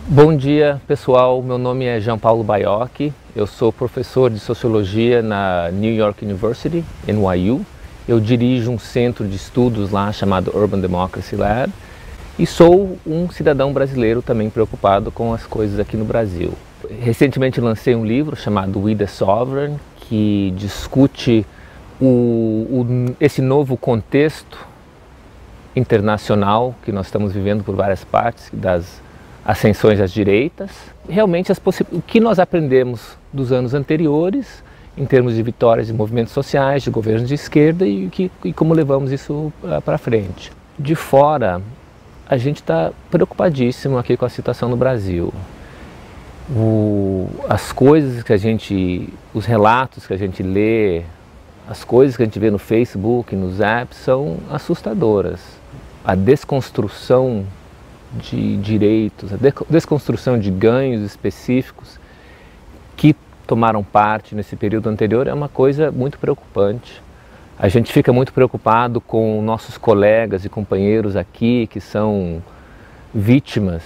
Bom dia, pessoal. Meu nome é Jean Paulo Baiocchi. Eu sou professor de Sociologia na New York University, NYU. Eu dirijo um centro de estudos lá chamado Urban Democracy Lab e sou um cidadão brasileiro também preocupado com as coisas aqui no Brasil. Recentemente lancei um livro chamado We the Sovereign, que discute esse novo contexto internacional que nós estamos vivendo por várias partes, das ascensões às direitas. Realmente o que nós aprendemos dos anos anteriores em termos de vitórias de movimentos sociais, de governos de esquerda e como levamos isso para frente. De fora, a gente está preocupadíssimo aqui com a situação no Brasil. As coisas que os relatos que a gente lê, as coisas que a gente vê no Facebook, nos apps, são assustadoras. A desconstrução de direitos, a desconstrução de ganhos específicos que tomaram parte nesse período anterior é uma coisa muito preocupante. A gente fica muito preocupado com nossos colegas e companheiros aqui que são vítimas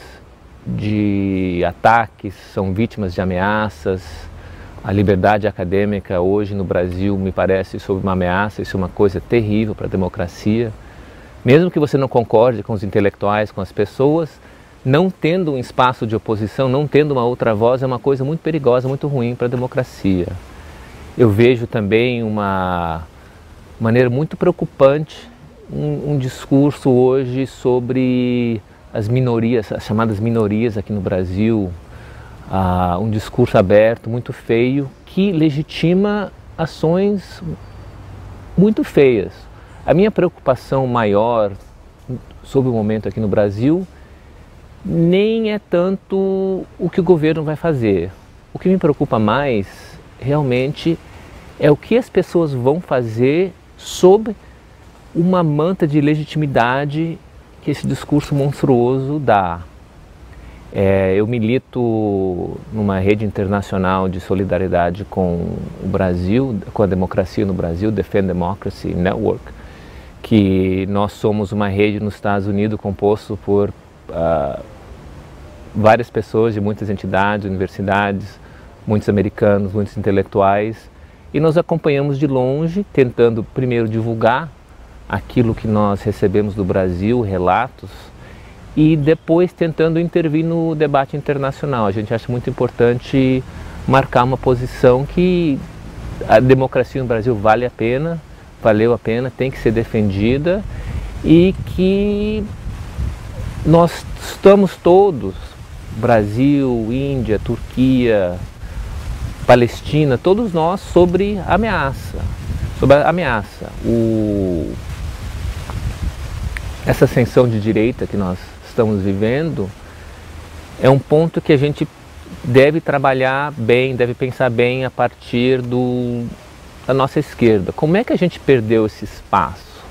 de ataques, são vítimas de ameaças. A liberdade acadêmica hoje no Brasil me parece sob uma ameaça, isso é uma coisa terrível para a democracia. Mesmo que você não concorde com os intelectuais, com as pessoas, não tendo um espaço de oposição, não tendo uma outra voz, é uma coisa muito perigosa, muito ruim para a democracia. Eu vejo também uma maneira muito preocupante um discurso hoje sobre as minorias, as chamadas minorias aqui no Brasil, um discurso aberto, muito feio, que legitima ações muito feias. A minha preocupação maior sobre o momento aqui no Brasil nem é tanto o que o governo vai fazer. O que me preocupa mais, realmente, é o que as pessoas vão fazer sob uma manta de legitimidade que esse discurso monstruoso dá. Eu milito numa rede internacional de solidariedade com o Brasil, com a democracia no Brasil, Defend Democracy Network, que nós somos uma rede nos Estados Unidos composto por várias pessoas de muitas entidades, universidades, muitos americanos, muitos intelectuais, e nós acompanhamos de longe, tentando primeiro divulgar aquilo que nós recebemos do Brasil, relatos, e depois tentando intervir no debate internacional. A gente acha muito importante marcar uma posição que a democracia no Brasil vale a pena, valeu a pena, tem que ser defendida e que nós estamos todos, Brasil, Índia, Turquia, Palestina, todos nós sobre a ameaça. Essa ascensão de direita que nós estamos vivendo é um ponto que a gente deve trabalhar bem, deve pensar bem a partir da nossa esquerda. Como é que a gente perdeu esse espaço?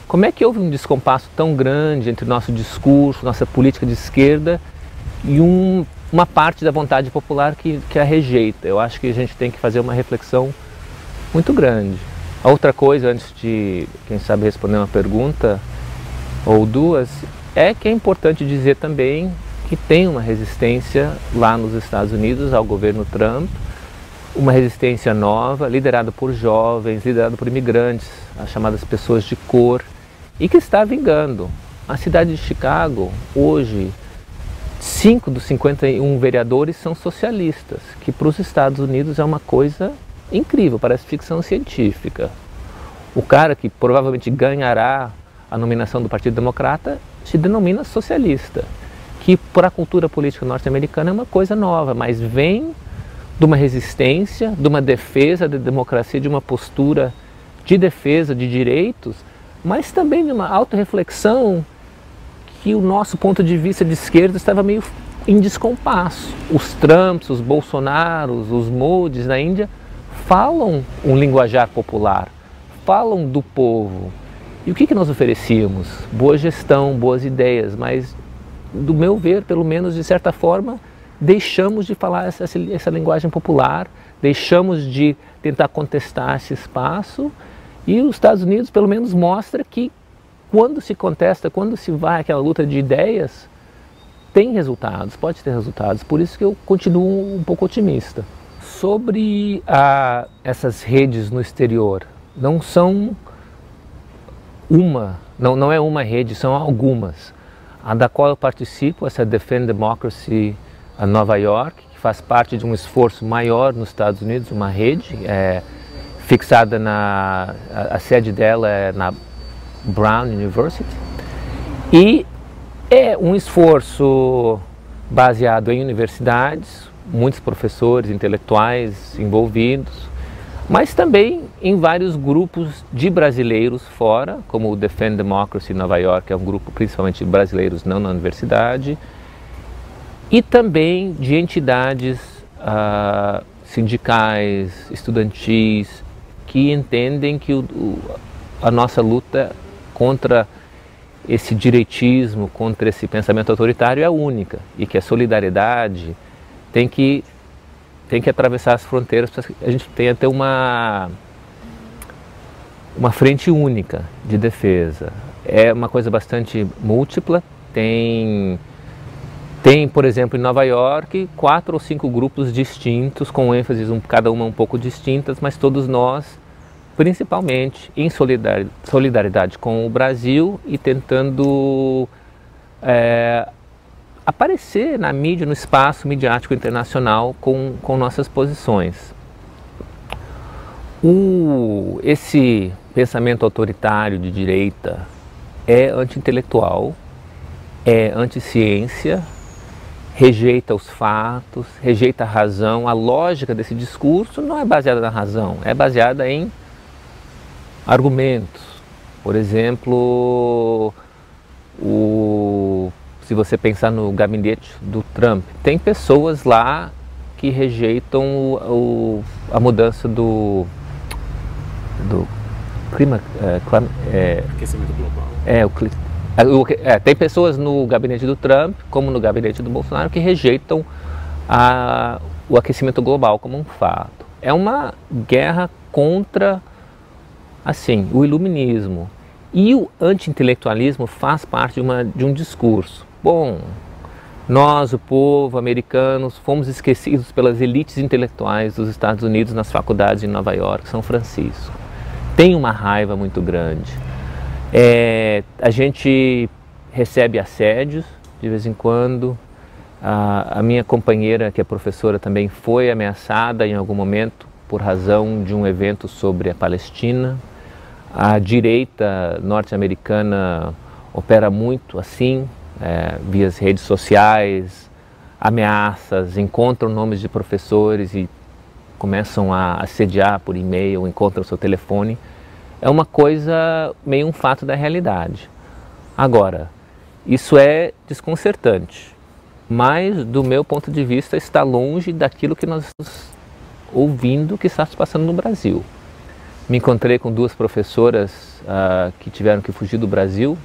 Como é que houve um descompasso tão grande entre nosso discurso, nossa política de esquerda e uma parte da vontade popular que a rejeita? Eu acho que a gente tem que fazer uma reflexão muito grande. A outra coisa, antes de, quem sabe, responder uma pergunta ou duas, é que é importante dizer também que tem uma resistência lá nos Estados Unidos ao governo Trump, uma resistência nova, liderada por jovens, liderada por imigrantes, as chamadas pessoas de cor, e que está vingando. A cidade de Chicago, hoje, 5 dos 51 vereadores são socialistas, que para os Estados Unidos é uma coisa incrível, parece ficção científica. O cara que provavelmente ganhará a nomeação do Partido Democrata se denomina socialista, que para a cultura política norte-americana é uma coisa nova, mas vem de uma resistência, de uma defesa da democracia, de uma postura de defesa de direitos, mas também de uma autorreflexão que o nosso ponto de vista de esquerda estava meio em descompasso. Os Trumps, os Bolsonaros, os Modis na Índia falam um linguajar popular, falam do povo. E o que nós oferecíamos? Boa gestão, boas ideias, mas do meu ver, pelo menos de certa forma, deixamos de falar essa linguagem popular, deixamos de tentar contestar esse espaço, e os Estados Unidos pelo menos mostra que quando se contesta, quando se vai àquela luta de ideias, tem resultados, pode ter resultados, por isso que eu continuo um pouco otimista. Sobre essas redes no exterior, não são não é uma rede, são algumas. A da qual eu participo, essa Defend Democracy Nova York, que faz parte de um esforço maior nos Estados Unidos, uma rede fixada a sede dela é na Brown University, e é um esforço baseado em universidades, muitos professores, intelectuais envolvidos, mas também em vários grupos de brasileiros fora, como o Defend Democracy Nova York, é um grupo principalmente de brasileiros não na universidade, e também de entidades sindicais, estudantis, que entendem que a nossa luta contra esse direitismo, contra esse pensamento autoritário é única e que a solidariedade tem que atravessar as fronteiras para que a gente tenha até uma frente única de defesa. É uma coisa bastante múltipla, tem, por exemplo, em Nova York, 4 ou 5 grupos distintos, com ênfases cada uma um pouco distintas, mas todos nós, principalmente em solidariedade com o Brasil e tentando aparecer na mídia, no espaço midiático internacional com nossas posições. Esse pensamento autoritário de direita é anti-intelectual, é anti-ciência, rejeita os fatos, rejeita a razão. A lógica desse discurso não é baseada na razão, é baseada em argumentos. Por exemplo, se você pensar no gabinete do Trump, tem pessoas lá que rejeitam a mudança do clima, aquecimento global. Tem pessoas no gabinete do Trump, como no gabinete do Bolsonaro, que rejeitam o aquecimento global como um fato. É uma guerra contra o iluminismo. E o anti-intelectualismo faz parte de um discurso. Bom, nós, o povo americano, fomos esquecidos pelas elites intelectuais dos Estados Unidos nas faculdades de Nova York, São Francisco. Tem uma raiva muito grande. A gente recebe assédios de vez em quando. A minha companheira, que é professora, também foi ameaçada em algum momento por razão de um evento sobre a Palestina. A direita norte-americana opera muito assim, via as redes sociais, ameaças, encontram nomes de professores e começam a assediar por e-mail, encontram seu telefone. É uma coisa, meio um fato da realidade. Agora, isso é desconcertante, mas do meu ponto de vista está longe daquilo que nós estamos ouvindo que está se passando no Brasil. Me encontrei com 2 professoras que tiveram que fugir do Brasil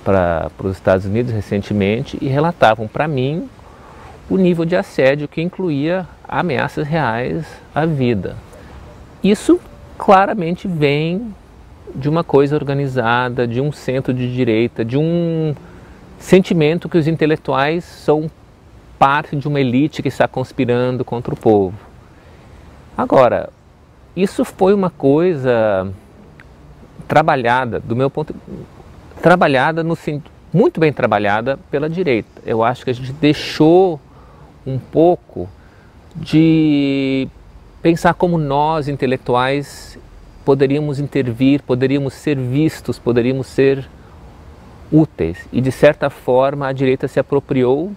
para os Estados Unidos recentemente e relatavam para mim o nível de assédio que incluía ameaças reais à vida. Isso claramente vem de uma coisa organizada, de um centro de direita, de um sentimento que os intelectuais são parte de uma elite que está conspirando contra o povo. Agora, isso foi uma coisa trabalhada, do meu ponto de vista, muito bem trabalhada pela direita. Eu acho que a gente deixou um pouco de pensar como nós, intelectuais, poderíamos intervir, poderíamos ser vistos, poderíamos ser úteis. E, de certa forma, a direita se apropriou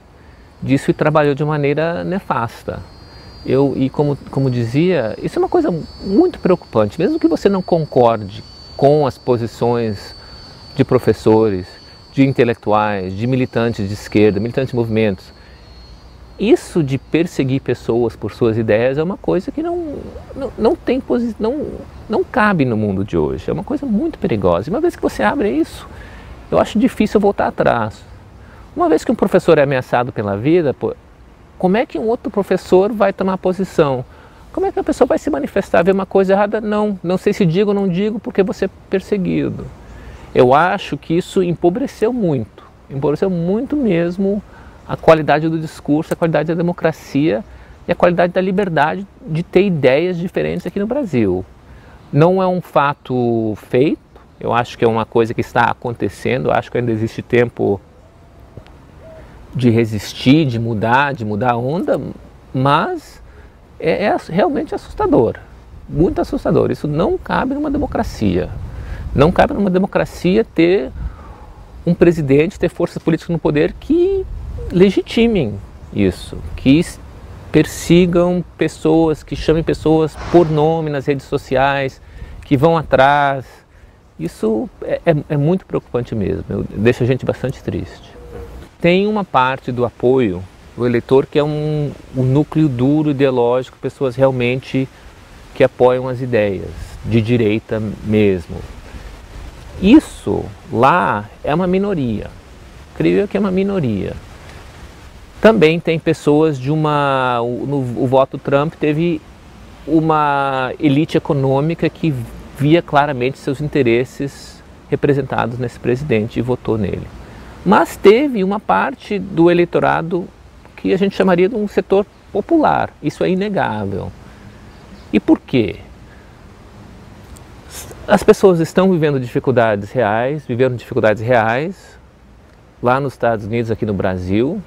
disso e trabalhou de maneira nefasta. Como dizia, isso é uma coisa muito preocupante. Mesmo que você não concorde com as posições de professores, de intelectuais, de militantes de esquerda, militantes de movimentos, isso de perseguir pessoas por suas ideias é uma coisa que não cabe no mundo de hoje. É uma coisa muito perigosa. E uma vez que você abre isso, eu acho difícil voltar atrás. Uma vez que um professor é ameaçado pela vida, como é que um outro professor vai tomar posição? Como é que a pessoa vai se manifestar, ver uma coisa errada? Não sei se digo ou não digo porque você é perseguido. Eu acho que isso empobreceu muito mesmo a qualidade do discurso, a qualidade da democracia e a qualidade da liberdade de ter ideias diferentes aqui no Brasil. Não é um fato feito, eu acho que é uma coisa que está acontecendo, eu acho que ainda existe tempo de resistir, de mudar a onda, mas é realmente assustador, muito assustador. Isso não cabe numa democracia. Não cabe numa democracia ter um presidente, ter forças políticas no poder que legitimem isso, que persigam pessoas, que chamem pessoas por nome nas redes sociais, que vão atrás. Isso é muito preocupante mesmo, deixa a gente bastante triste. Tem uma parte do apoio do eleitor que é um núcleo duro, ideológico, pessoas realmente que apoiam as ideias, de direita mesmo. Isso lá é uma minoria, creio eu que é uma minoria. Também tem pessoas o voto Trump teve uma elite econômica que via claramente seus interesses representados nesse presidente e votou nele. Mas teve uma parte do eleitorado que a gente chamaria de um setor popular, isso é inegável. E por quê? As pessoas estão vivendo dificuldades reais, lá nos Estados Unidos, aqui no Brasil,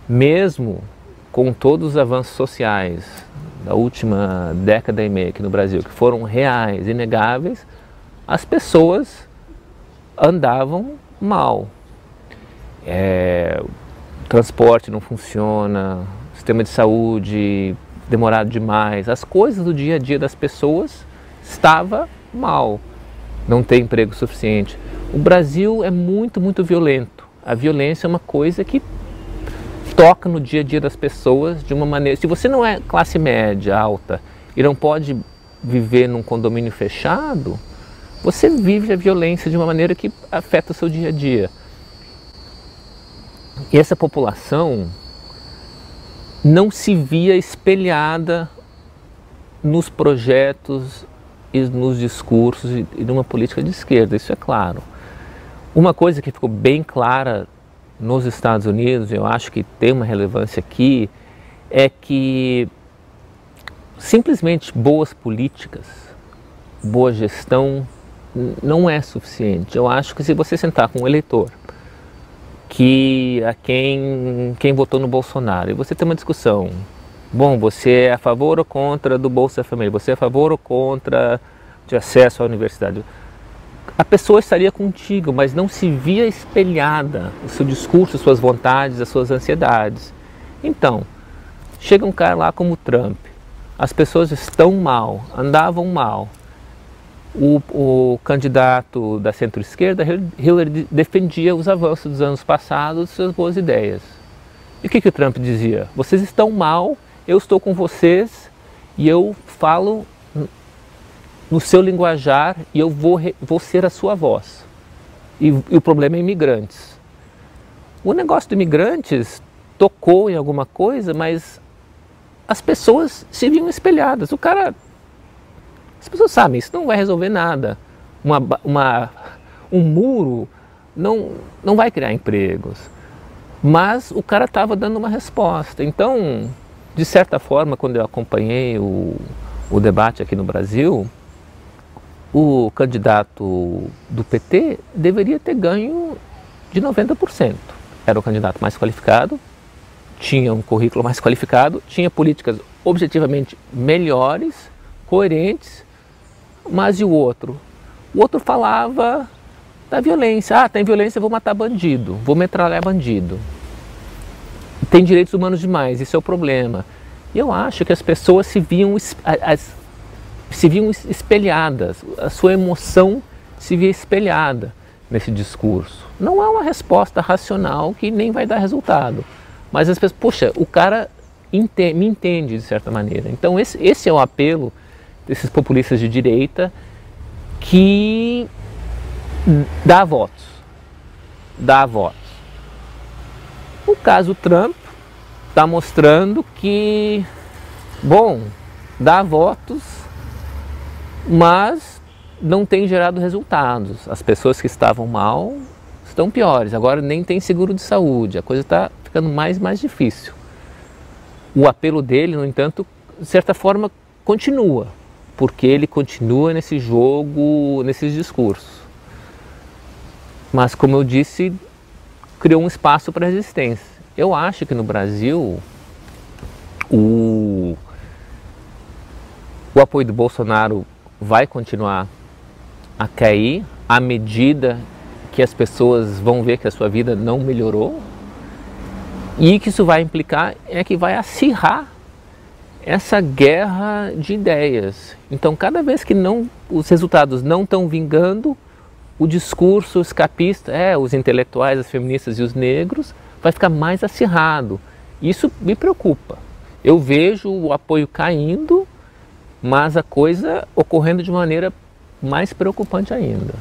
mesmo com todos os avanços sociais da última década e meia aqui no Brasil, que foram reais, inegáveis, as pessoas andavam mal. O transporte não funciona, o sistema de saúde demorado demais, as coisas do dia a dia das pessoas estava mal, não tem emprego suficiente. O Brasil é muito, muito violento. A violência é uma coisa que toca no dia a dia das pessoas de uma maneira... Se você não é classe média, alta, e não pode viver num condomínio fechado, você vive a violência de uma maneira que afeta o seu dia a dia. E essa população não se via espelhada nos projetos e nos discursos e numa política de esquerda, isso é claro. Uma coisa que ficou bem clara nos Estados Unidos, eu acho que tem uma relevância aqui, é que simplesmente boas políticas, boa gestão não é suficiente. Eu acho que se você sentar com um eleitor quem votou no Bolsonaro e você tem uma discussão, bom, você é a favor ou contra do Bolsa Família, você é a favor ou contra de acesso à universidade, a pessoa estaria contigo, mas não se via espelhada o seu discurso, as suas vontades, as suas ansiedades. Então, chega um cara lá como o Trump, as pessoas estão mal, andavam mal. O candidato da centro-esquerda, Hillary, defendia os avanços dos anos passados, suas boas ideias. E o que o Trump dizia? Vocês estão mal, eu estou com vocês e eu falo no seu linguajar e eu vou ser a sua voz. E o problema é imigrantes. O negócio de imigrantes tocou em alguma coisa, mas as pessoas se viam espelhadas. As pessoas sabem, isso não vai resolver nada. Um muro não vai criar empregos. Mas o cara estava dando uma resposta. Então, de certa forma, quando eu acompanhei o debate aqui no Brasil, o candidato do PT deveria ter ganho de 90%. Era o candidato mais qualificado, tinha um currículo mais qualificado, tinha políticas objetivamente melhores, coerentes, mas e o outro? O outro falava da violência. Ah, tem violência, eu vou matar bandido, vou metralhar bandido. Tem direitos humanos demais, isso é o problema. E eu acho que as pessoas se viam espelhadas, a sua emoção se via espelhada nesse discurso. Não é uma resposta racional que nem vai dar resultado, mas as pessoas, poxa, o cara me entende de certa maneira. Então esse é o apelo desses populistas de direita que dá votos. O caso Trump está mostrando que, bom, dá votos, mas não tem gerado resultados. As pessoas que estavam mal estão piores. Agora nem tem seguro de saúde, a coisa está ficando ficando mais e mais difícil. O apelo dele, no entanto, de certa forma, continua, porque ele continua nesse jogo, nesses discursos. Mas, como eu disse, criou um espaço para resistência. Eu acho que no Brasil o apoio do Bolsonaro vai continuar a cair à medida que as pessoas vão ver que a sua vida não melhorou, e que isso vai implicar é que vai acirrar essa guerra de ideias. Então, cada vez que os resultados não estão vingando, o discurso escapista, os intelectuais, as feministas e os negros, vai ficar mais acirrado. Isso me preocupa. Eu vejo o apoio caindo, mas a coisa ocorrendo de maneira mais preocupante ainda.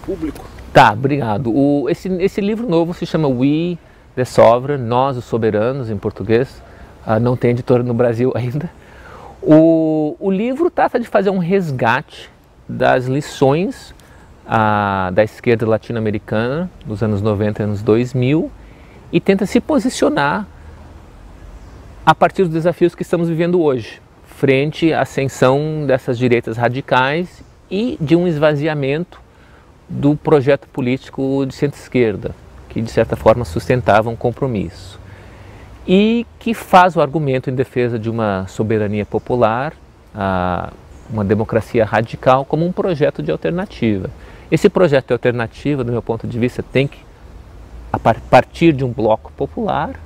Público. Tá, obrigado. Esse livro novo se chama We the Sovereign, Nós os Soberanos, em português. Não tem editora no Brasil ainda. O livro trata de fazer um resgate das lições da esquerda latino-americana dos anos 90 e anos 2000 e tenta se posicionar a partir dos desafios que estamos vivendo hoje, frente à ascensão dessas direitas radicais e de um esvaziamento do projeto político de centro-esquerda, que de certa forma sustentava um compromisso. E que faz o argumento em defesa de uma soberania popular, uma democracia radical, como um projeto de alternativa. Esse projeto de alternativa, do meu ponto de vista, tem que partir de um bloco popular,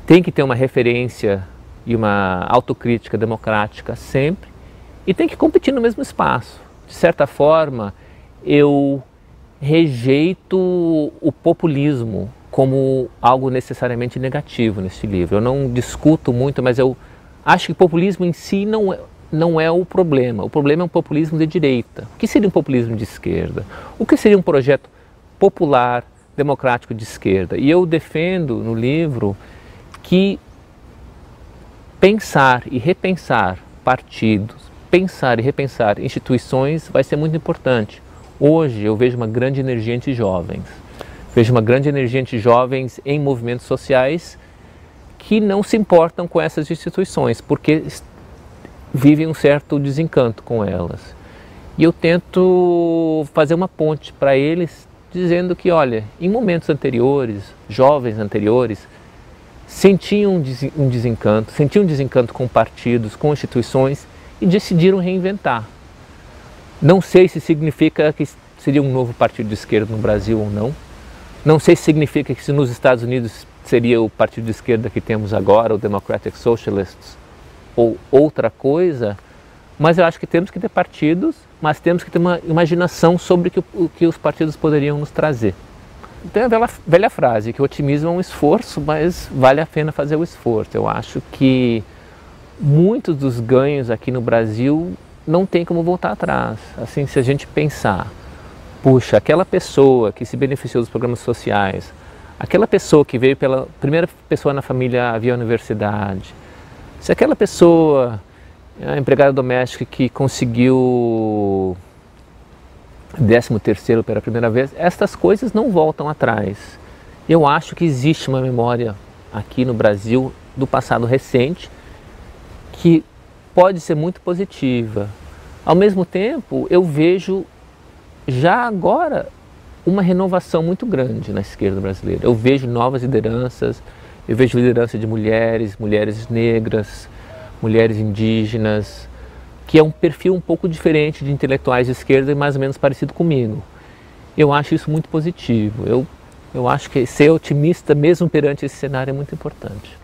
tem que ter uma referência e uma autocrítica democrática sempre, e tem que competir no mesmo espaço. De certa forma, eu rejeito o populismo como algo necessariamente negativo neste livro. Eu não discuto muito, mas eu acho que o populismo em si não é o problema. O problema é um populismo de direita. O que seria um populismo de esquerda? O que seria um projeto popular, democrático de esquerda? E eu defendo no livro que pensar e repensar partidos, pensar e repensar instituições vai ser muito importante. Hoje eu vejo uma grande energia entre jovens. Vejo uma grande energia entre jovens em movimentos sociais que não se importam com essas instituições, porque vivem um certo desencanto com elas. E eu tento fazer uma ponte para eles, dizendo que, olha, em momentos anteriores, jovens anteriores, sentiam um desencanto com partidos, com instituições, e decidiram reinventar. Não sei se significa que seria um novo partido de esquerda no Brasil ou não. Não sei se significa que nos Estados Unidos seria o partido de esquerda que temos agora, o Democratic Socialists, ou outra coisa, mas eu acho que temos que ter partidos, mas temos que ter uma imaginação sobre o que os partidos poderiam nos trazer. Tem a velha frase, que o otimismo é um esforço, mas vale a pena fazer o esforço. Eu acho que muitos dos ganhos aqui no Brasil não tem como voltar atrás. Assim, se a gente pensar, puxa, aquela pessoa que se beneficiou dos programas sociais, aquela pessoa que veio pela primeira pessoa na família a vir à universidade, se aquela pessoa, a empregada doméstica que conseguiu 13º pela primeira vez, estas coisas não voltam atrás. Eu acho que existe uma memória aqui no Brasil do passado recente que pode ser muito positiva. Ao mesmo tempo, eu vejo já agora uma renovação muito grande na esquerda brasileira. Eu vejo novas lideranças, eu vejo liderança de mulheres negras, mulheres indígenas, que é um perfil um pouco diferente de intelectuais de esquerda e mais ou menos parecido comigo. Eu acho isso muito positivo. Eu acho que ser otimista mesmo perante esse cenário é muito importante.